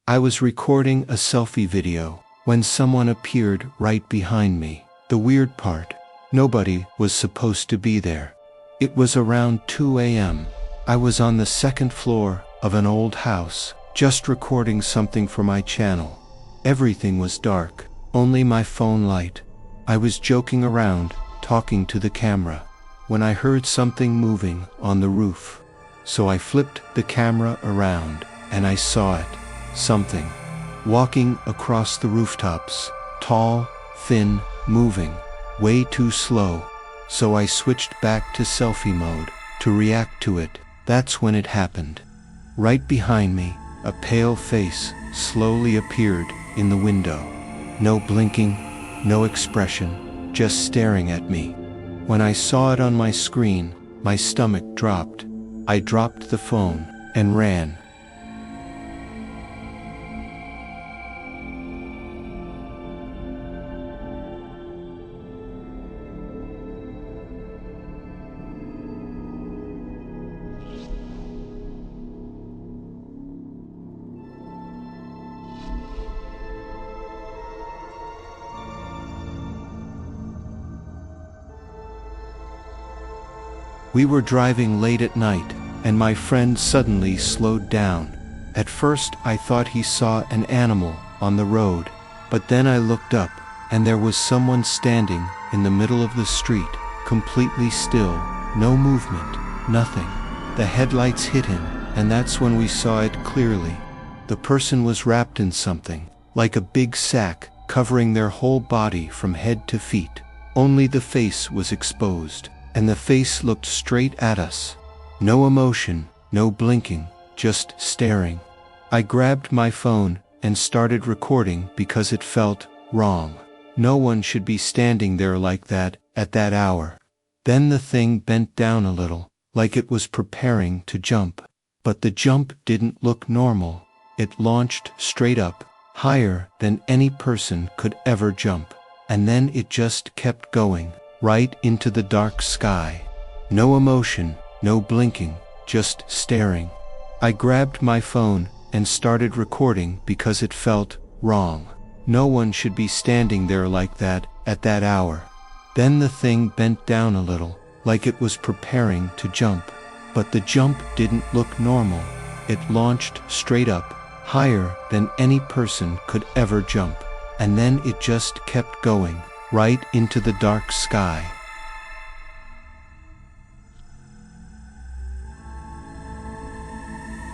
I was recording a selfie video when someone appeared right behind me. The weird part, nobody was supposed to be there. It was around 2 a.m. I was on the second floor of an old house, just recording something for my channel. Everything was dark, only my phone light. I was joking around, talking to the camera, when I heard something moving on the roof. So I flipped the camera around, and I saw it. Something walking across the rooftops, tall, thin, moving, way too slow. So I switched back to selfie mode to react to it. That's when it happened. Right behind me, a pale face slowly appeared in the window. No blinking, no expression, just staring at me. When I saw it on my screen, my stomach dropped. I dropped the phone and ran. We were driving late at night, and my friend suddenly slowed down. At first I thought he saw an animal on the road, but then I looked up, and there was someone standing in the middle of the street, completely still, no movement, nothing. The headlights hit him, and that's when we saw it clearly. The person was wrapped in something, like a big sack, covering their whole body from head to feet. Only the face was exposed, and the face looked straight at us. No emotion, no blinking, just staring. I grabbed my phone and started recording because it felt wrong. No one should be standing there like that at that hour. Then the thing bent down a little, like it was preparing to jump. But the jump didn't look normal. It launched straight up, higher than any person could ever jump. And then it just kept going, right into the dark sky. No emotion, no blinking, just staring. I grabbed my phone and started recording because it felt wrong. No one should be standing there like that at that hour. Then the thing bent down a little, like it was preparing to jump. But the jump didn't look normal. It launched straight up, higher than any person could ever jump. And then it just kept going, right into the dark sky.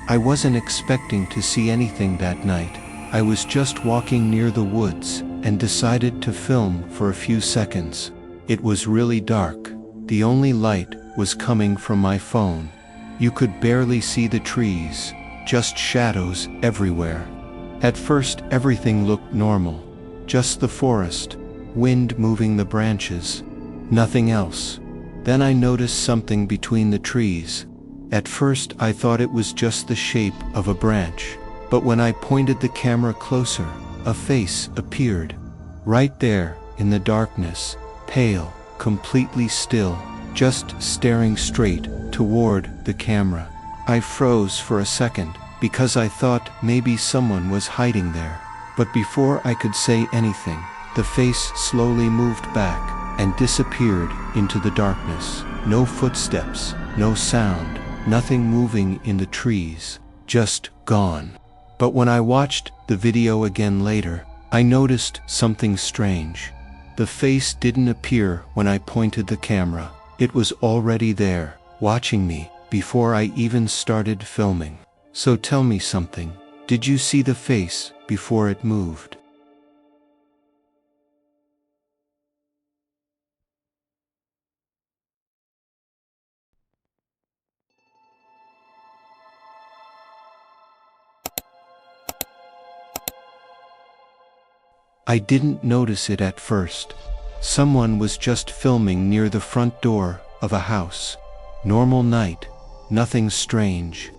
I wasn't expecting to see anything that night. I was just walking near the woods and decided to film for a few seconds. It was really dark. The only light was coming from my phone. You could barely see the trees, just shadows everywhere. At first everything looked normal, just the forest, wind moving the branches, nothing else. Then I noticed something between the trees. At first I thought it was just the shape of a branch, but when I pointed the camera closer, a face appeared. Right there, in the darkness, pale, completely still, just staring straight toward the camera. I froze for a second, because I thought maybe someone was hiding there. But before I could say anything, the face slowly moved back and disappeared into the darkness. No footsteps, no sound, nothing moving in the trees, just gone. But when I watched the video again later, I noticed something strange. The face didn't appear when I pointed the camera. It was already there, watching me, before I even started filming. So tell me something. Did you see the face before it moved? I didn't notice it at first. Someone was just filming near the front door of a house. Normal night, nothing strange.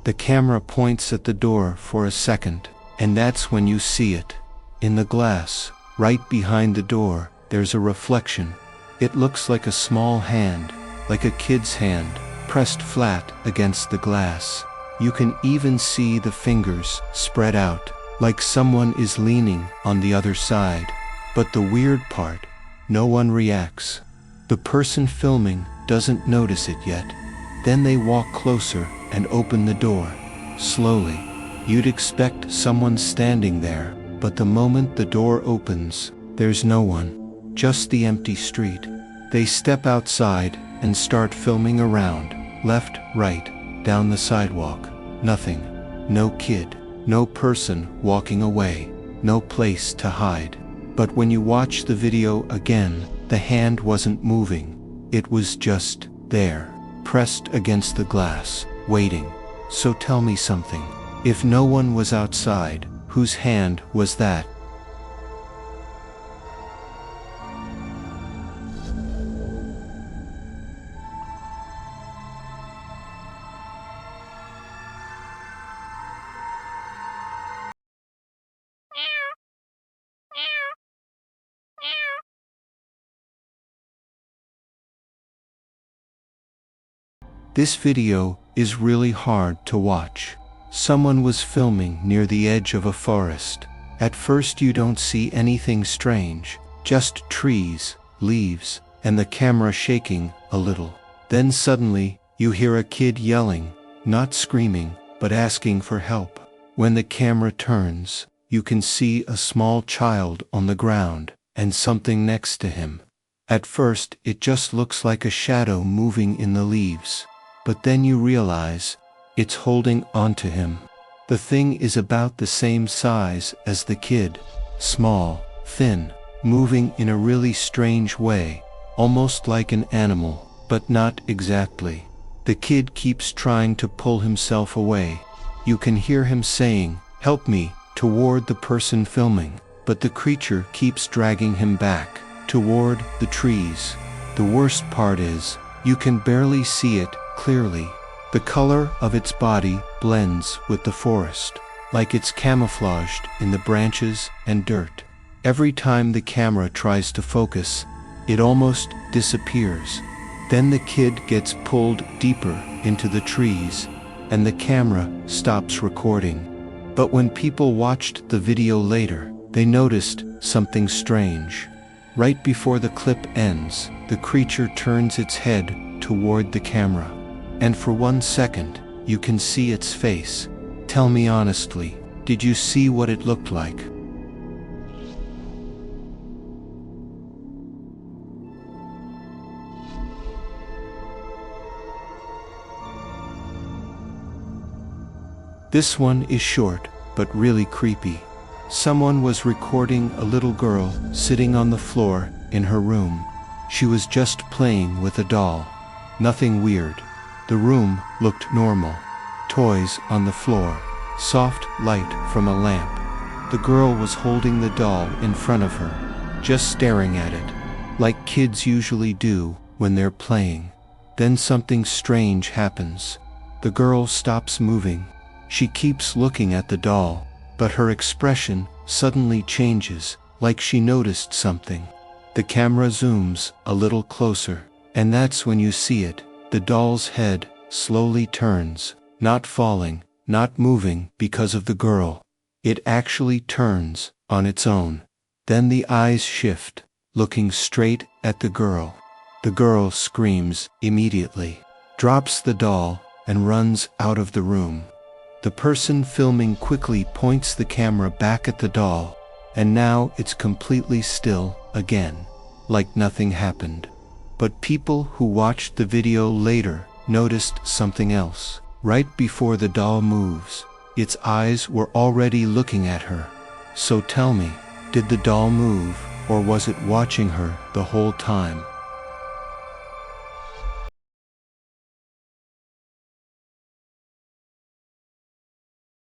The camera points at the door for a second, and that's when you see it. In the glass, right behind the door, there's a reflection. It looks like a small hand, like a kid's hand, pressed flat against the glass. You can even see the fingers spread out. like someone is leaning on the other side. But the weird part, no one reacts. The person filming doesn't notice it yet. Then they walk closer and open the door. Slowly. You'd expect someone standing there, but the moment the door opens, there's no one. Just the empty street. They step outside and start filming around, left, right, down the sidewalk. Nothing. No kid. No person walking away. No place to hide. But when you watch the video again, the hand wasn't moving. It was just there, pressed against the glass, waiting. So tell me something. If no one was outside, whose hand was that? This video is really hard to watch. Someone was filming near the edge of a forest. At first you don't see anything strange, just trees, leaves, and the camera shaking a little. Then suddenly, you hear a kid yelling, not screaming, but asking for help. When the camera turns, you can see a small child on the ground, and something next to him. At first, it just looks like a shadow moving in the leaves. But then you realize, it's holding onto him. The thing is about the same size as the kid. Small, thin, moving in a really strange way, almost like an animal, but not exactly. The kid keeps trying to pull himself away. You can hear him saying, "Help me," toward the person filming, but the creature keeps dragging him back, toward the trees. The worst part is, you can barely see it clearly. The color of its body blends with the forest, like it's camouflaged in the branches and dirt. Every time the camera tries to focus, it almost disappears. Then the kid gets pulled deeper into the trees, and the camera stops recording. But when people watched the video later, they noticed something strange. Right before the clip ends, the creature turns its head toward the camera. And for 1 second, you can see its face. Tell me honestly, did you see what it looked like? This one is short, but really creepy. Someone was recording a little girl sitting on the floor in her room. She was just playing with a doll. Nothing weird. The room looked normal. Toys on the floor. Soft light from a lamp. The girl was holding the doll in front of her, just staring at it, like kids usually do when they're playing. Then something strange happens. The girl stops moving. She keeps looking at the doll, but her expression suddenly changes, like she noticed something. The camera zooms a little closer, and that's when you see it. The doll's head slowly turns, not falling, not moving because of the girl. It actually turns on its own. Then the eyes shift, looking straight at the girl. The girl screams immediately, drops the doll, and runs out of the room. The person filming quickly points the camera back at the doll, and now it's completely still again, like nothing happened. But people who watched the video later noticed something else. Right before the doll moves, its eyes were already looking at her. So tell me, did the doll move, or was it watching her the whole time?